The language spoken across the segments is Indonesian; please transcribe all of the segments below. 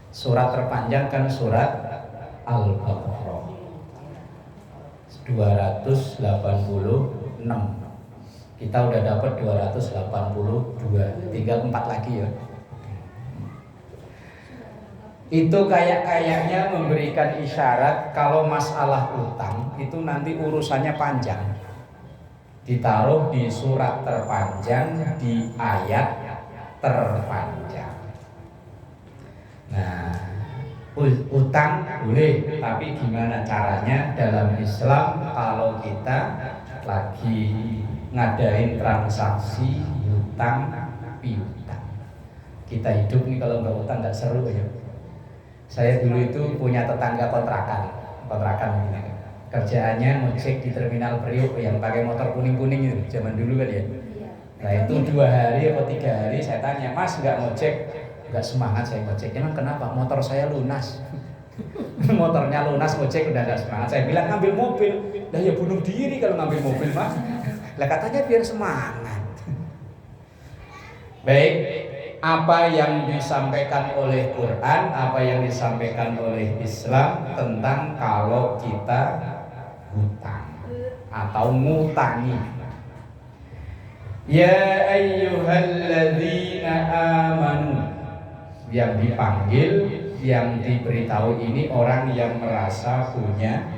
Surat terpanjang kan surat Al-Baqarah 286. Kita udah dapat 282, tinggal 4 lagi ya. Itu kayaknya memberikan isyarat kalau masalah utang itu nanti urusannya panjang. Ditaruh di surat terpanjang, di ayat terpanjang. Nah, utang boleh, tapi gimana caranya dalam Islam kalau kita lagi ngadain transaksi utang piutang. Kita hidup nih kalau nggak utang nggak seru ya. Saya dulu itu punya tetangga kontrakan ini. Kerjaannya ngecek di terminal Priok yang pakai motor kuning-kuning itu zaman dulu kan ya. Nah itu 2 hari atau 3 hari saya tanya, Mas nggak ngecek? Nggak semangat saya ngecek. Emang kenapa? Motor saya lunas. Motornya lunas, ngecek udah nggak semangat. Saya bilang ngambil mobil. Lah ya bunuh diri kalau ngambil mobil Mas. Lah katanya biar semangat. Baik, apa yang disampaikan oleh Quran, apa yang disampaikan oleh Islam tentang kalau kita hutang atau ngutangi. Ya ayyuhalladzina amanu, yang dipanggil, yang diberitahu ini orang yang merasa punya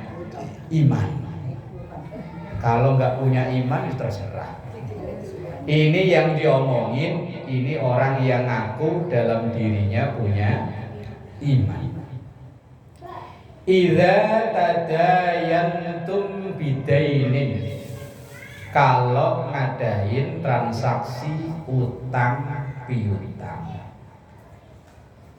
iman. Kalau nggak punya iman terserah. Ini yang diomongin, ini orang yang ngaku dalam dirinya punya iman. Idza tadayantum bidainin, kalau ngadain transaksi utang piutang.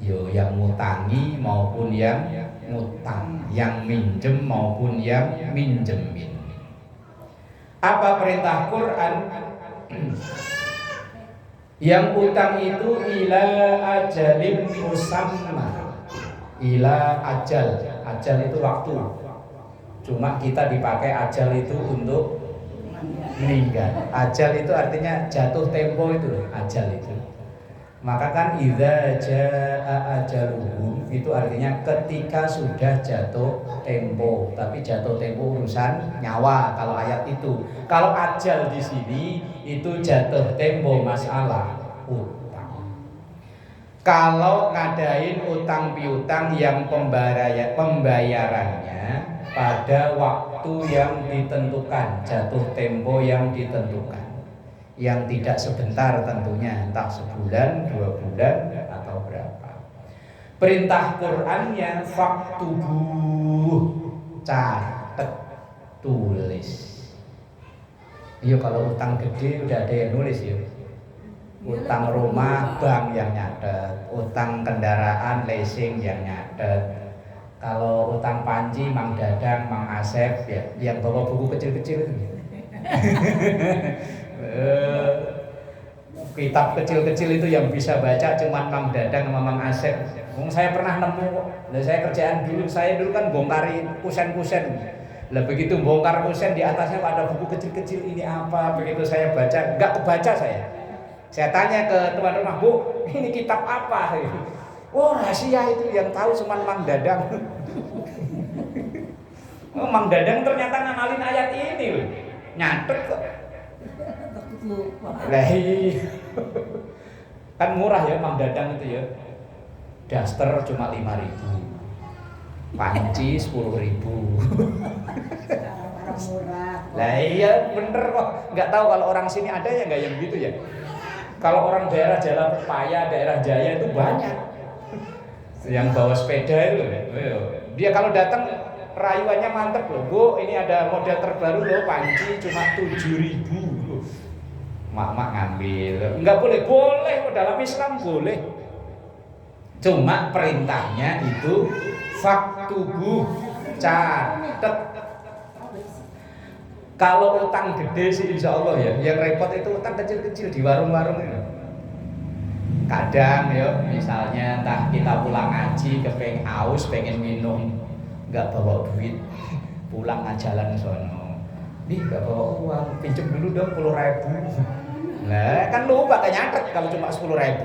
Yo yang ngutangi maupun yang ngutang, yang minjem maupun yang minjemin. Apa perintah Quran? Yang utang itu ila ajalin musamma, ila ajal itu waktu. Cuma kita dipakai ajal itu untuk meninggal. Ajal itu artinya jatuh tempo itu loh, ajal itu. Maka kan idza jaa ajaluhum itu artinya ketika sudah jatuh tempo. Tapi jatuh tempo urusan nyawa kalau ayat itu. Kalau ajal di sini itu jatuh tempo masalah utang. Kalau ngadain utang piutang yang pembayarannya pada waktu yang ditentukan, jatuh tempo yang ditentukan, yang tidak sebentar tentunya, entah sebulan, 2 bulan atau berapa. Perintah Qur'annya faktubuh, catat, tulis. Iya kalau utang gede udah ada yang nulis ya. Utang rumah bank yang nyatet, utang kendaraan leasing yang nyatet. Kalau utang panji Mang Dadang, Mang Asep ya, yang bawa buku kecil-kecil itu. Kitab kecil-kecil itu yang bisa baca cuma Mang Dadang sama Mang Asep. Saya pernah nemu kok. Saya kerjaan dulu, saya dulu kan bongkari kusen-kusen. Lah begitu bongkar kusen di atasnya ada buku kecil-kecil, ini apa? Begitu saya baca, enggak kebaca saya. Saya tanya ke tuan rumah, Bu, ini kitab apa? Oh rahasia itu, yang tahu cuma Mang Dadang. Oh, Mang Dadang ternyata nganalin ayat ini loh. Nyatet kok. Lah kan murah ya Mang Dadang itu ya. Daster cuma 5.000. Panci 10.000. Lah iya bener kok. Enggak tahu kalau orang sini ada ya enggak yang begitu ya. Kalau orang daerah Jalan Pepaya, daerah Jaya itu banyak yang bawa sepeda itu loh. Dia kalau datang rayuannya mantep loh, Bu, ini ada model terbaru loh, panci cuma 7.000 loh. Mak ngambil. Enggak boleh, boleh dalam Islam boleh. Cuma perintahnya itu faktubuh, catet. Kalau utang gede sih insya Allah ya, yang repot itu utang kecil-kecil di warung-warung itu. Kadang ya, misalnya entah kita pulang ngaji, kepengen haus, pengen minum, nggak bawa duit, pulang ngajalan sono. Nih nggak bawa uang, pinjam dulu dong 10.000. Lah kan lupa gak nyatet kalau cuma 10.000.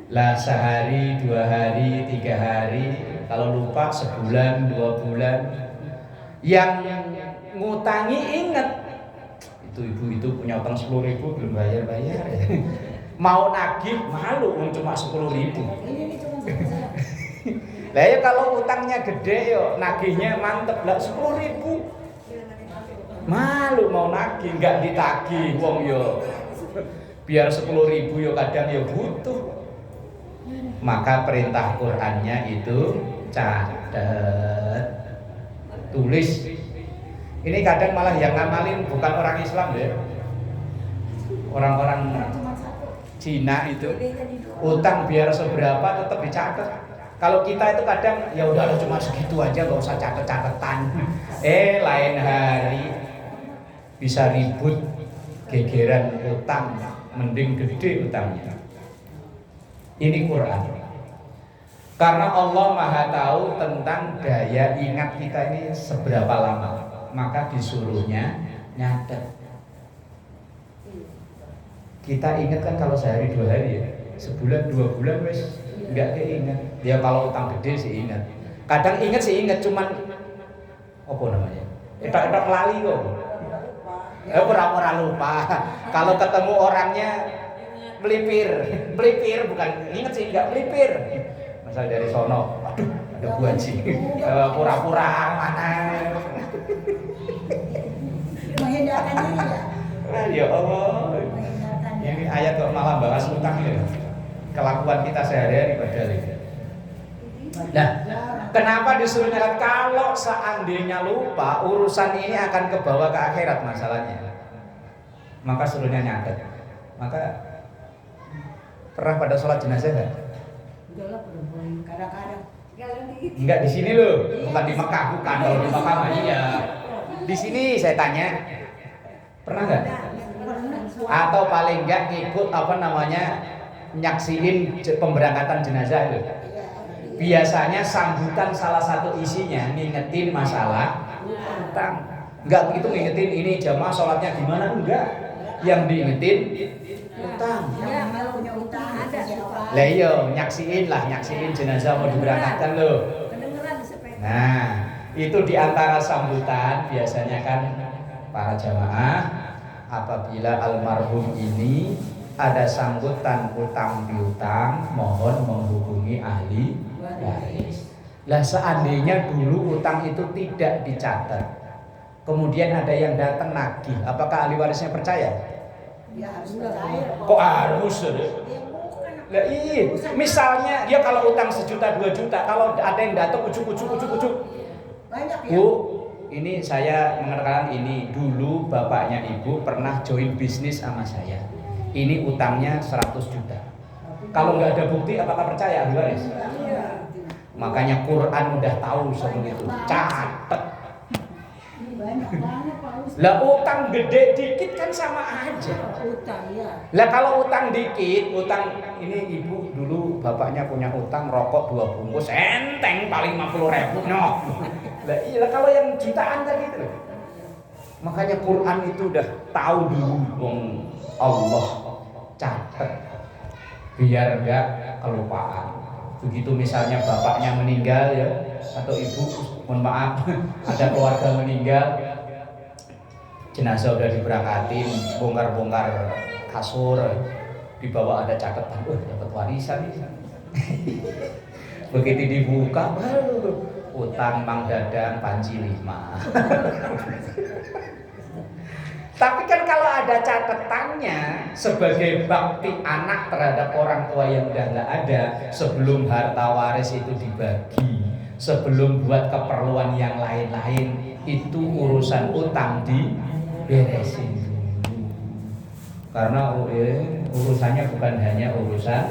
Lah sehari, 2 hari, 3 hari, kalau lupa sebulan, 2 bulan. Yang ngutangi inget, itu ibu itu punya utang 10.000 belum bayar-bayar. Mau nagih malu, cuma 10.000. Lah ya kalau utangnya gede yo nagihnya mantep lah 10.000. Malu mau nagih nggak ditagih wong yo. Biar 10.000 yo kadang yo butuh. Maka perintah Qur'annya itu catat, tulis. Ini kadang malah yang ngamalin bukan orang Islam ya. Orang-orang Cina itu utang biar seberapa tetap dicatat. Kalau kita itu kadang ya udah cuma segitu aja, nggak usah catat-catatan. Lain hari bisa ribut gegeran utang, mending gede utangnya. Ini Quran. Karena Allah Maha tahu tentang daya ingat kita ini seberapa lama, maka disuruhnya nyatet. Kita ingat kan kalau sehari 2 hari ya, sebulan 2 bulan wes nggak keinget. Ya kalau utang gede sih ingat. Kadang ingat sih ingat, cuman apa namanya? Etok-etok lali kok. Pura-pura lupa. Kalau ketemu orangnya melipir bukan inget sih, nggak melipir. Misal dari sono, aduh ada buah sih, pura-pura mana? Menghindarkan diri ya. Ya Allah, ini ayat kok malah bahas utang ya. Kelakuan kita sehari-hari padahal ini. Nah, kenapa disuruh nyatet? Kalau seandainya lupa, urusan ini akan kebawa ke akhirat masalahnya. Maka suruhnya nyatet. Maka pernah pada sholat jenazah nggak? Kadang-kadang. Enggak di sini loh, bukan di Mekah, bukan. Kalau di Mekah mah iya. Di sini saya tanya, pernah nggak? Atau paling nggak ikut apa namanya nyaksiin pemberangkatan jenazah itu? Biasanya sambutan salah satu isinya ngingetin masalah utang. Enggak begitu ngingetin ini jamaah sholatnya gimana, enggak. Yang diingetin utang. Ya, kalau punya utang ada. Lah iya, nyaksiin jenazah mau diberangkatkan loh. Nah, itu diantara sambutan biasanya kan para jamaah apabila almarhum ini ada sambutan utang piutang, mohon menghubungi ahli waris. Lah seandainya dulu utang itu tidak dicatat, kemudian ada yang datang nagih, apakah ahli warisnya percaya? Ya harus percaya. Kok harus? Lah iya, misalnya dia kalau utang 1 juta 2 juta, kalau ada yang datang ujuk. Banyak ya. Bu, ini saya mengenalkan ini dulu bapaknya ibu pernah join bisnis sama saya. Ini utangnya 100 juta. Kalau nggak ada bukti, apakah percaya ahli waris? Makanya Quran udah tahu seperti itu. Catat. Lah utang gede dikit kan sama aja. Utang ya. Lah kalau utang dikit, utang ini ibu dulu bapaknya punya utang rokok 2 bungkus, enteng paling 50.000 no. Lah iya kalau yang jutaan kan gitu loh. Makanya Quran itu udah tahu dulu Allah catat biar enggak kelupaan. Begitu misalnya bapaknya meninggal ya atau ibu, mohon maaf ada keluarga meninggal, jenazah udah diberangkatin, bongkar-bongkar kasur, dibawa ada catatan, dapat warisan nih. Begitu dibuka baru utang Mang Dadang panci 5. Tapi kan kalau ada catatannya sebagai bakti anak terhadap orang tua yang udah nggak ada, sebelum harta waris itu dibagi, sebelum buat keperluan yang lain-lain, itu urusan utang diberesin dulu. Karena urusannya bukan hanya urusan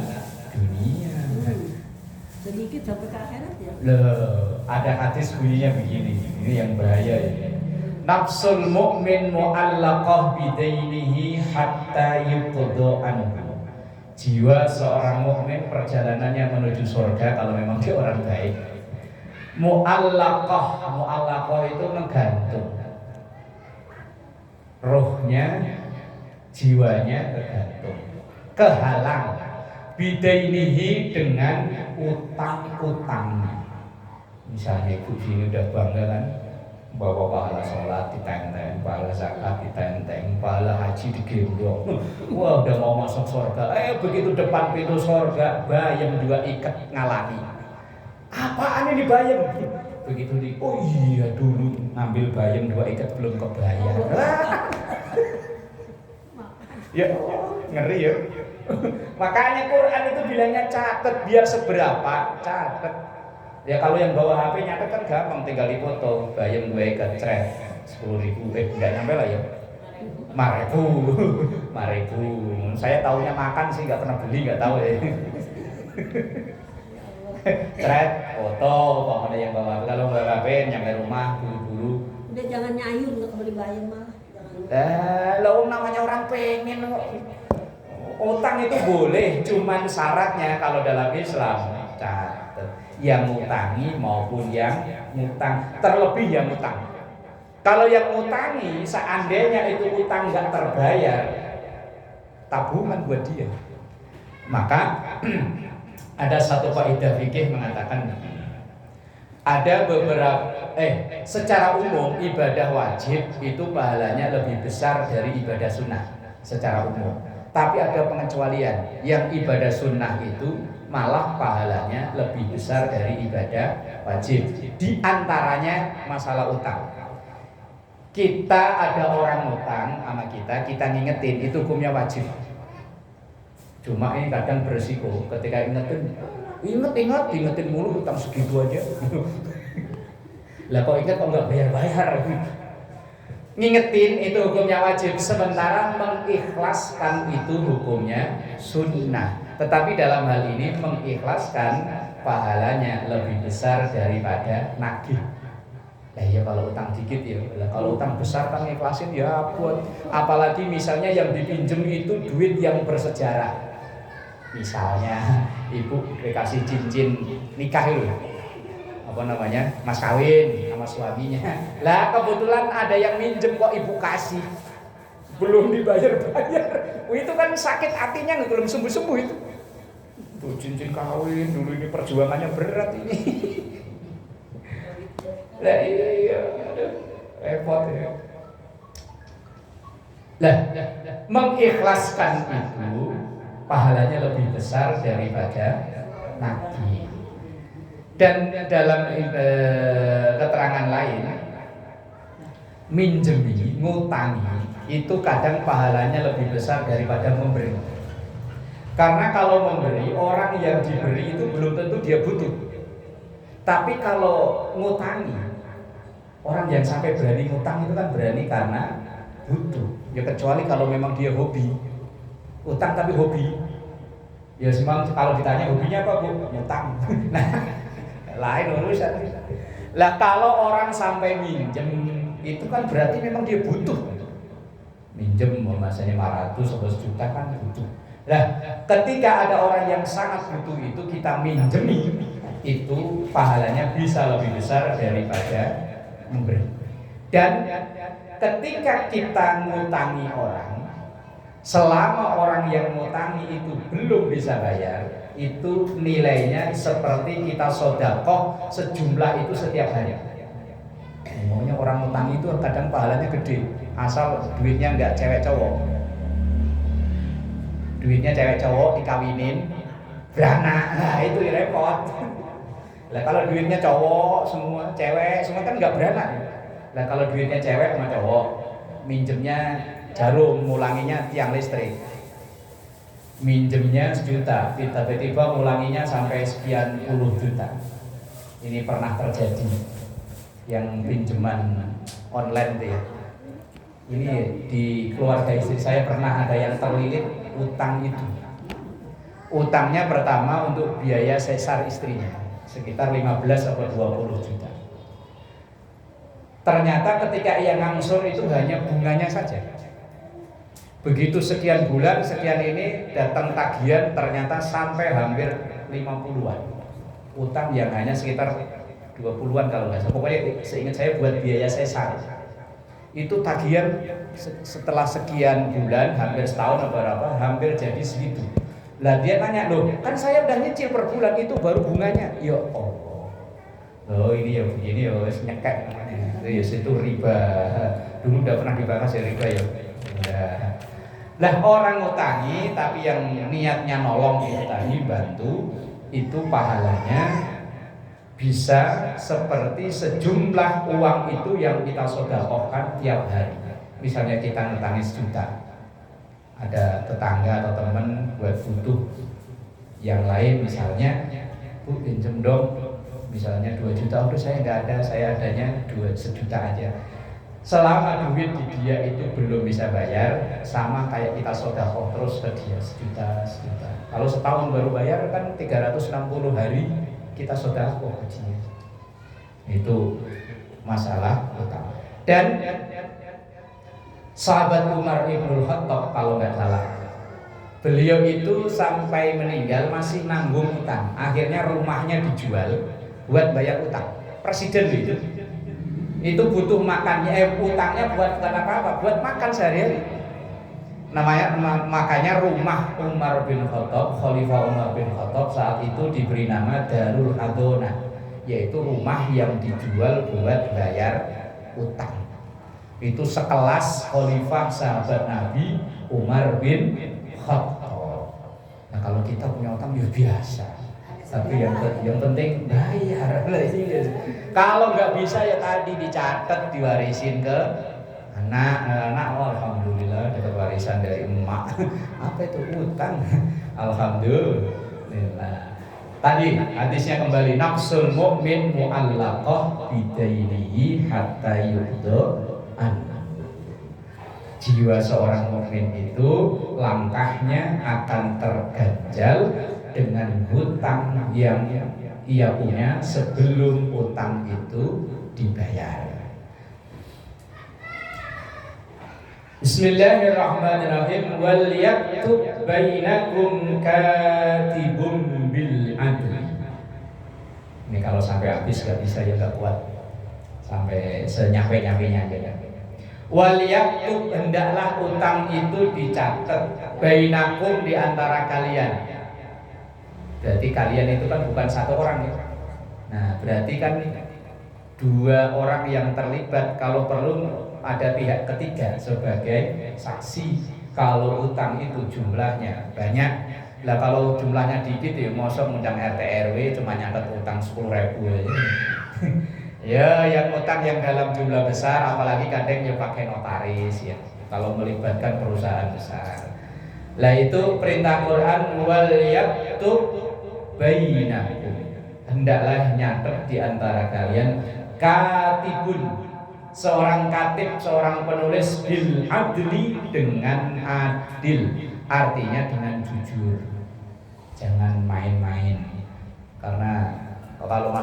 dunia. Sedikit sampai ke akhirat ya. Loh, ada hadis bunyinya begini, ini yang bahaya ya. Nafsul mu'min mu'allaqah bidainihi hatta yuqda anhu. Jiwa seorang mukmin perjalanannya menuju surga kalau memang dia orang baik. Mu'allaqah itu menggantung. Rohnya, jiwanya tergantung. Kehalang. bidainihi dengan utang-utang. Misalnya ibu sini udah bangga kan, bawa pahala sholat ditenteng, pahala zakat ditenteng, pahala haji digendong. Wah udah mau masuk surga. Begitu depan pintu surga, bayam juga ikat ngalangi. Apaan ini bayam? Begitu oh iya dulu ngambil bayam dua ikat belum kebayar. Ya ngeri ya. Makanya Quran itu bilangnya catet, biar seberapa catet. Ya kalau yang bawa HP nyatet kan gampang, tinggal dipoto bayam gue kecret 10.000, enggak nyampe lah ya 5.000. Saya taunya makan sih, nggak pernah beli, nggak tahu ya. Cret foto pokoknya yang bawa HP. Kalau bawa HP nyampe rumah buru-buru Udah jangan nyayur, nggak beli bayam mah. Lo namanya orang pengen. Utang itu boleh, cuman syaratnya kalau dalam Islam catat yang ngutangi maupun yang ngutang, terlebih yang ngutang. Kalau yang ngutangi seandainya itu utang nggak terbayar, tabungan buat dia. Maka ada satu kaidah fikih mengatakan ada beberapa secara umum ibadah wajib itu pahalanya lebih besar dari ibadah sunnah secara umum. Tapi ada pengecualian, yang ibadah sunnah itu malah pahalanya lebih besar dari ibadah wajib. Di antaranya masalah utang. Kita ada orang utang sama kita ngingetin, itu hukumnya wajib. Cuma ini kadang berisiko ketika ingetin mulu utang segitu aja. Lah kok ingat kok nggak bayar. Ngingetin itu hukumnya wajib, sementara mengikhlaskan itu hukumnya sunnah. Tetapi dalam hal ini mengikhlaskan pahalanya lebih besar daripada nagih. Ya kalau utang dikit ya, kalau utang besar kan ikhlasin ya buat. Apalagi misalnya yang dipinjem itu duit yang bersejarah. Misalnya ibu dikasih cincin nikah itu, mas kawin sama suaminya. Lah kebetulan ada yang minjem kok ibu kasih, belum dibayar-bayar. Itu kan sakit hatinya, belum sembuh-sembuh itu. Tuh cincin kawin dulu, ini perjuangannya berat ini. Lah iya, aduh, repot ya. Lah mengikhlaskan itu pahalanya lebih besar daripada nagih. Dan dalam keterangan lain, minjemi, ngutangi itu kadang pahalanya lebih besar daripada memberi. Karena kalau memberi, orang yang diberi itu belum tentu dia butuh. Tapi kalau ngutangi, orang yang sampai berani ngutang itu kan berani karena butuh. Ya kecuali kalau memang dia hobi, utang tapi hobi. Ya memang kalau ditanya hobinya apa bu? Ngutang. Nah, lain urusan. Lah kalau orang sampai minjem itu kan berarti memang dia butuh. Minjem masanya 500 atau 1 juta kan butuh. Lah ketika ada orang yang sangat butuh itu kita minjemi, itu pahalanya bisa lebih besar daripada memberi. Dan ketika kita ngutangi orang, selama orang yang ngutangi itu belum bisa bayar, itu nilainya seperti kita sedekah sejumlah itu setiap hari. Ngomongnya orang ngutang itu kadang pahalanya gede, asal duitnya nggak cewek cowok. Duitnya cewek cowok dikawinin, beranak, nah itu repot. Lah kalau duitnya cowok semua, cewek semua kan nggak beranak. Lah kalau duitnya cewek sama cowok, minjemnya jarum, ngulanginya tiang listrik. Minjemnya 1 juta, tiba-tiba ngulanginya sampai sekian puluh juta. Ini pernah terjadi yang pinjaman online tuh ya. Ini di keluarga istri saya pernah ada yang terlilit utang itu. Utangnya pertama untuk biaya sesar istrinya sekitar 15 atau 20 juta. Ternyata ketika ia ngangsur itu hanya bunganya saja. Begitu sekian bulan, sekian ini datang tagihan ternyata sampai hampir 50-an. Utang yang hanya sekitar 20-an kalau nggak salah. Pokoknya seingat saya buat biaya sesar. Itu tagihan setelah sekian bulan, hampir setahun atau berapa, hampir jadi segitu. Lah dia tanya, loh kan saya udah nyicil per bulan itu baru bunganya. Ya Allah. Oh ini ya begini ya nyekek namanya. Itu riba. Dulu udah pernah dibahas ya riba ya. Udah. Lah orang ngutangi tapi yang niatnya nolong diutangi bantu itu pahalanya bisa seperti sejumlah uang itu yang kita sedekahkan tiap hari. Misalnya kita ngutangi 1 juta, ada tetangga atau teman buat butuh yang lain misalnya, Bu pinjem dong misalnya 2 juta, udah saya nggak ada, saya adanya 1 juta aja. Selama duit di dia itu belum bisa bayar, sama kayak kita sedekah terus ke dia 1 juta, 1 juta. Kalau setahun baru bayar kan 360 hari kita sedekah ke dia. Itu masalah utang. Dan sahabat Umar Ibnul Khattab kalau nggak salah, beliau itu sampai meninggal masih nanggung utang. Akhirnya rumahnya dijual buat bayar utang. Presiden itu butuh makannya, utangnya buat bukan apa-apa, buat makan sehari-hari. Makanya rumah Umar bin Khattab, Khalifah Umar bin Khattab saat itu diberi nama Darul Hadonah, yaitu rumah yang dijual buat bayar utang. Itu sekelas Khalifah sahabat Nabi Umar bin Khattab. Nah kalau kita punya utang ya biasa, tapi yang penting bayar. Kalau nggak bisa ya tadi dicatat, diwarisin ke anak. Alhamdulillah dapat warisan dari emak. Apa itu utang? Alhamdulillah. Tadi hadisnya kembali, nafsul mu'min mu'allaqah bidainihi hatta yudho an. Jiwa seorang mukmin itu langkahnya akan terganjal dengan hutang yang ia punya sebelum hutang itu dibayar. Bismillahirrahmanirrahim. Wal yaktub bainakum katibun bil adl. Ini kalau sampai habis gak bisa ya, gak kuat. Sampai senyampe-nyampenya aja ya. Wal yaktub, hendaklah utang itu dicatat bainakum, di antara kalian. Berarti kalian itu kan bukan 1 orang ya. Nah berarti kan 2 orang yang terlibat, kalau perlu ada pihak ketiga sebagai saksi kalau utang itu jumlahnya banyak. Lah kalau jumlahnya dikit ya mosok ngundang RT RW cuma nyatet utang 10.000 aja. Ya yang utang yang dalam jumlah besar, apalagi kadang ya pakai notaris ya, kalau melibatkan perusahaan besar. Lah itu perintah Quran, wal yaktub bainakum, hendaklah nyatet di antara kalian katibun, seorang katib, seorang penulis, bil adli, dengan adil, artinya dengan jujur, jangan main-main. Karena kalau